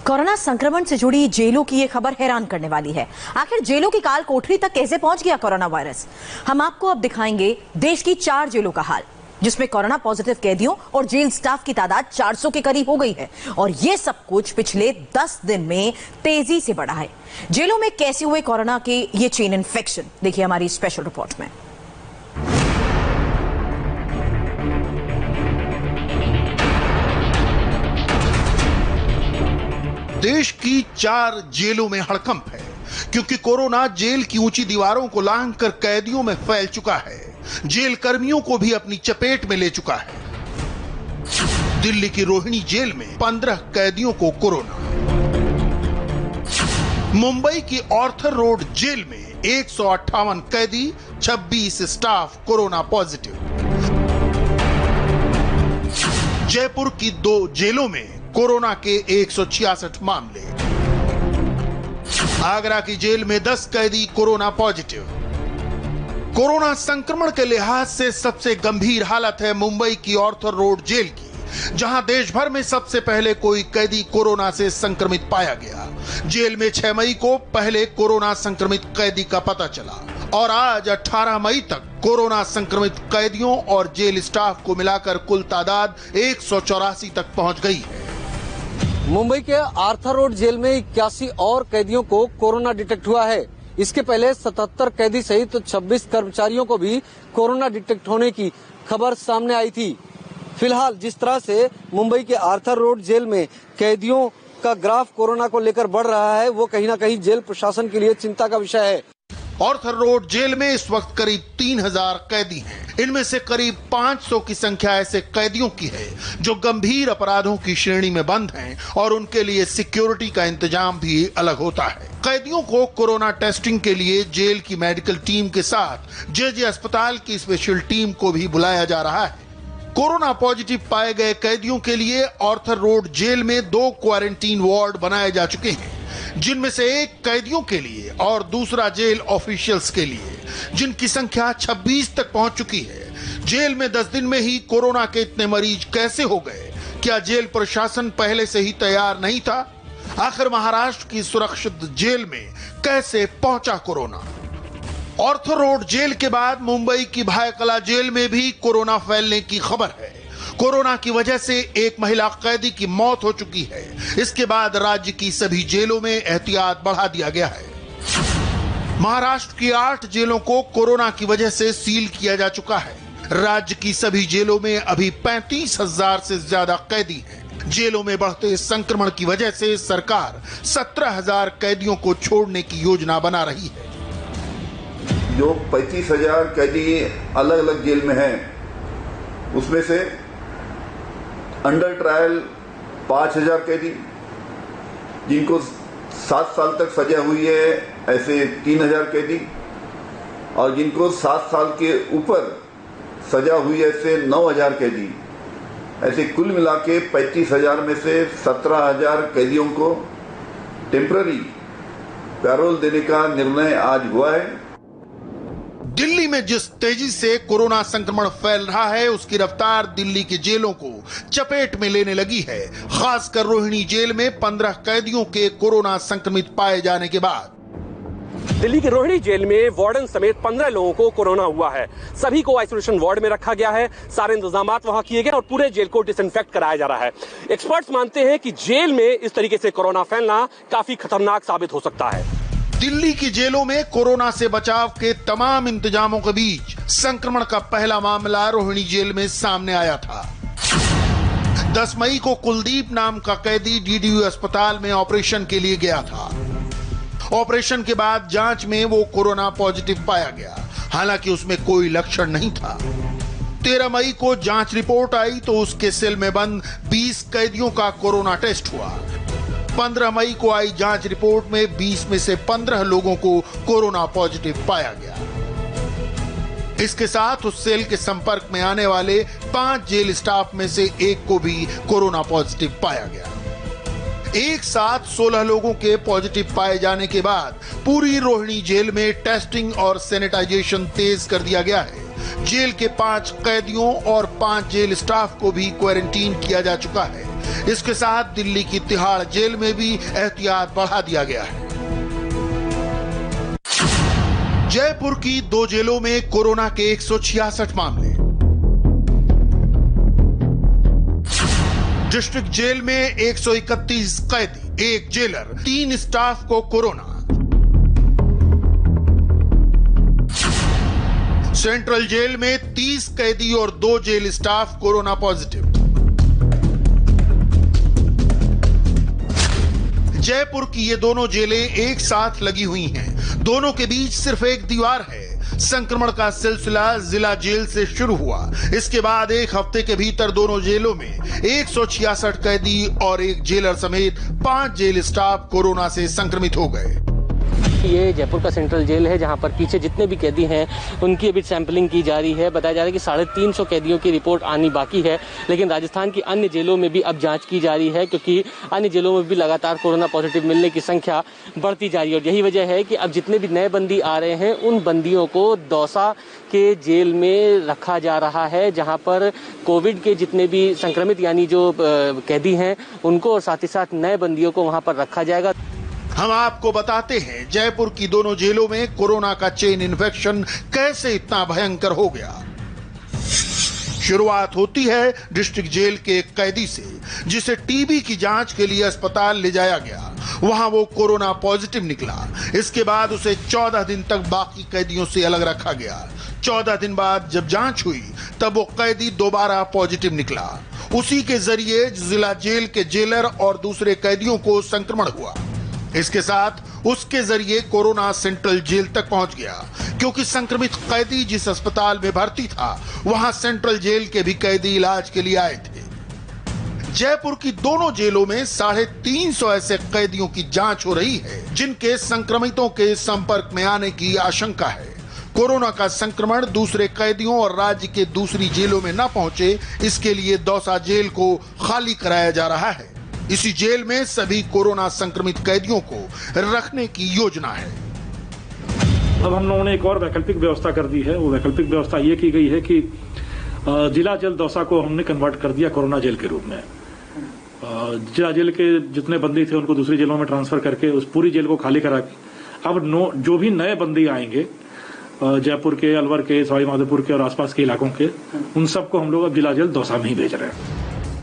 Corona संक्रमण से जुड़ी जेलों की ये खबर हैरान करने वाली है। आखिर जेलों की काल कोठरी तक कैसे पहुंच गया कोरोना वायरस? हम आपको अब दिखाएंगे देश की 4 जेलों का हाल, जिसमें कोरोना पॉजिटिव कैदियों और जेल स्टाफ की तादाद 400 के करीब हो गई है। और ये सब कुछ पिछले 10 दिन में तेजी से बढ़ा है। जेलों में कैसे हुए कोरोना के ये चेन इन्फेक्शन, देखिए हमारी स्पेशल रिपोर्ट में। देश की 4 जेलों में हड़कंप है, क्योंकि कोरोना जेल की ऊंची दीवारों को लांघकर कैदियों में फैल चुका है। जेल कर्मियों को भी अपनी चपेट में ले चुका है। दिल्ली की रोहिणी जेल में 15 कैदियों को कोरोना। मुंबई की ऑर्थर रोड जेल में 158 कैदी, 26 स्टाफ कोरोना पॉजिटिव। जयपुर की 2 जेलों में कोरोना के 166 मामले। आगरा की जेल में 10 कैदी कोरोना पॉजिटिव। कोरोना संक्रमण के लिहाज से सबसे गंभीर हालत है मुंबई की ऑर्थर रोड जेल की, जहां देश भर में सबसे पहले कोई कैदी कोरोना से संक्रमित पाया गया। जेल में 6 मई को पहले कोरोना संक्रमित कैदी का पता चला और आज 18 मई तक कोरोना संक्रमित कैदियों और जेल स्टाफ को मिलाकर कुल तादाद 184 तक पहुंच गई है। मुंबई के आर्थर रोड जेल में 81 और कैदियों को कोरोना डिटेक्ट हुआ है। इसके पहले 77 कैदी सहित 26 कर्मचारियों को भी कोरोना डिटेक्ट होने की खबर सामने आई थी। फिलहाल जिस तरह से मुंबई के आर्थर रोड जेल में कैदियों का ग्राफ कोरोना को लेकर बढ़ रहा है, वो कहीं ना कहीं जेल प्रशासन के लिए चिंता का विषय है। ऑर्थर रोड जेल में इस वक्त करीब 3000 कैदी हैं। इनमें से करीब 500 की संख्या ऐसे कैदियों की है जो गंभीर अपराधों की श्रेणी में बंद हैं और उनके लिए सिक्योरिटी का इंतजाम भी अलग होता है। कैदियों को कोरोना टेस्टिंग के लिए जेल की मेडिकल टीम के साथ जेजे अस्पताल की स्पेशल टीम को भी बुलाया जा रहा है। कोरोना पॉजिटिव पाए गए कैदियों के लिए ऑर्थर रोड जेल में 2 क्वारंटीन वार्ड बनाए जा चुके हैं, जिनमें से एक कैदियों के लिए और दूसरा जेल ऑफिशियल्स के लिए, जिनकी संख्या 26 तक पहुंच चुकी है। जेल में 10 दिन में ही कोरोना के इतने मरीज कैसे हो गए? क्या जेल प्रशासन पहले से ही तैयार नहीं था? आखिर महाराष्ट्र की सुरक्षित जेल में कैसे पहुंचा कोरोना? ऑर्थर रोड जेल के बाद मुंबई की भायकला जेल में भी कोरोना फैलने की खबर है। कोरोना की वजह से एक महिला कैदी की मौत हो चुकी है। इसके बाद राज्य की सभी जेलों में एहतियात बढ़ा दिया गया है। महाराष्ट्र की 8 जेलों को कोरोना की वजह से सील किया जा चुका है। राज्य की सभी जेलों में अभी 35,000 से ज्यादा कैदी हैं। जेलों में बढ़ते संक्रमण की वजह से सरकार 17,000 कैदियों को छोड़ने की योजना बना रही है। जो 35,000 कैदी अलग अलग जेल में हैं, उसमें से अंडर ट्रायल 5,000 कैदी, जिनको 7 साल तक सजा हुई है, ऐसे 3,000 कैदी, और जिनको 7 साल के ऊपर सजा हुई है, ऐसे 9,000 कैदी। ऐसे कुल मिला के 35,000 में से 17,000 कैदियों को टेम्पररी पैरोल देने का निर्णय आज हुआ है। दिल्ली में जिस तेजी से कोरोना संक्रमण फैल रहा है, उसकी रफ्तार दिल्ली की जेलों को चपेट में लेने लगी है। खासकर रोहिणी जेल में 15 कैदियों के कोरोना संक्रमित पाए जाने के बाद दिल्ली की रोहिणी जेल में वार्डन समेत 15 लोगों को कोरोना हुआ है। सभी को आइसोलेशन वार्ड में रखा गया है। सारे इंतजाम वहां किए गए और पूरे जेल को डिसइंफेक्ट कराया जा रहा है। एक्सपर्ट्स मानते हैं कि जेल में इस तरीके से कोरोना फैलना काफी खतरनाक साबित हो सकता है। दिल्ली की जेलों में कोरोना से बचाव के तमाम इंतजामों के बीच संक्रमण का पहला मामला रोहिणी जेल में सामने आया था। 10 मई को कुलदीप नाम का कैदी डीडीयू अस्पताल में ऑपरेशन के लिए गया था। ऑपरेशन के बाद जांच में वो कोरोना पॉजिटिव पाया गया, हालांकि उसमें कोई लक्षण नहीं था। 13 मई को जांच रिपोर्ट आई तो उसके सेल में बंद 20 कैदियों का कोरोना टेस्ट हुआ। 15 मई को आई जांच रिपोर्ट में 20 में से 15 लोगों को कोरोना पॉजिटिव पाया गया। इसके साथ उस सेल के संपर्क में आने वाले 5 जेल स्टाफ में से एक को भी कोरोना पॉजिटिव पाया गया। एक साथ 16 लोगों के पॉजिटिव पाए जाने के बाद पूरी रोहिणी जेल में टेस्टिंग और सैनिटाइजेशन तेज कर दिया गया है। जेल के 5 कैदियों और 5 जेल स्टाफ को भी क्वारंटीन किया जा चुका है। इसके साथ दिल्ली की तिहाड़ जेल में भी एहतियात बढ़ा दिया गया है। जयपुर की 2 जेलों में कोरोना के 166 मामले। डिस्ट्रिक्ट जेल में 131 कैदी, 1 जेलर, 3 स्टाफ को कोरोना। सेंट्रल जेल में 30 कैदी और 2 jail staff corona positive. Jaipur की ये दोनों जेलें एक साथ लगी हुई हैं। दोनों के बीच सिर्फ एक दीवार है। संक्रमण का सिलसिला जिला जेल से शुरू हुआ। इसके बाद एक हफ्ते के भीतर दोनों जेलों में 166 कैदी और 1 जेलर समेत 5 जेल स्टाफ कोरोना से संक्रमित हो गए। ये जयपुर का सेंट्रल जेल है, जहां पर पीछे जितने भी कैदी हैं उनकी अभी सैंपलिंग की जा रही है। बताया जा रहा है कि 350 कैदियों की रिपोर्ट आनी बाकी है, लेकिन राजस्थान की अन्य जेलों में भी अब जांच की जा रही है, क्योंकि अन्य जेलों में भी लगातार कोरोना पॉजिटिव मिलने की संख्या बढ़ती जा रही है। और यही वजह है कि अब जितने भी नए बंदी आ रहे हैं उन बंदियों को दौसा के जेल में रखा जा रहा है, जहां पर कोविड के जितने भी संक्रमित यानी जो कैदी हैं उनको और साथ ही साथ नए बंदियों को वहां पर रखा जाएगा। हम आपको बताते हैं जयपुर की दोनों जेलों में कोरोना का चेन इन्फेक्शन कैसे इतना भयंकर हो गया। शुरुआत होती है डिस्ट्रिक्ट जेल के एक कैदी से, जिसे टीबी की जांच के लिए अस्पताल ले जाया गया। वहां वो कोरोना पॉजिटिव निकला। इसके बाद उसे 14 दिन तक बाकी कैदियों से अलग रखा गया। 14 दिन बाद जब जांच हुई तब वो कैदी दोबारा पॉजिटिव निकला। उसी के जरिए जिला जेल के जेलर और दूसरे कैदियों को संक्रमण हुआ। इसके साथ उसके जरिए कोरोना सेंट्रल जेल तक पहुंच गया, क्योंकि संक्रमित कैदी जिस अस्पताल में भर्ती था वहां सेंट्रल जेल के भी कैदी इलाज के लिए आए थे। जयपुर की दोनों जेलों में 350 ऐसे कैदियों की जांच हो रही है जिनके संक्रमितों के संपर्क में आने की आशंका है। कोरोना का संक्रमण दूसरे कैदियों और राज्य के दूसरी जेलों में न पहुंचे, इसके लिए दौसा जेल को खाली कराया जा रहा है। इसी जेल में सभी कोरोना संक्रमित कैदियों को रखने की योजना है। अब हम लोगों ने एक और वैकल्पिक व्यवस्था कर दी है। वो वैकल्पिक व्यवस्था ये की गई है कि जिला जेल दौसा को हमने कन्वर्ट कर दिया कोरोना जेल के रूप में। जिला जेल के जितने बंदी थे उनको दूसरी जेलों में ट्रांसफर करके उस पूरी जेल को खाली करा के अब जो भी नए बंदी आएंगे जयपुर के, अलवर के, सवाई माधोपुर के और आसपास के इलाकों के, उन सबको हम लोग अब जिला जेल दौसा में ही भेज रहे हैं।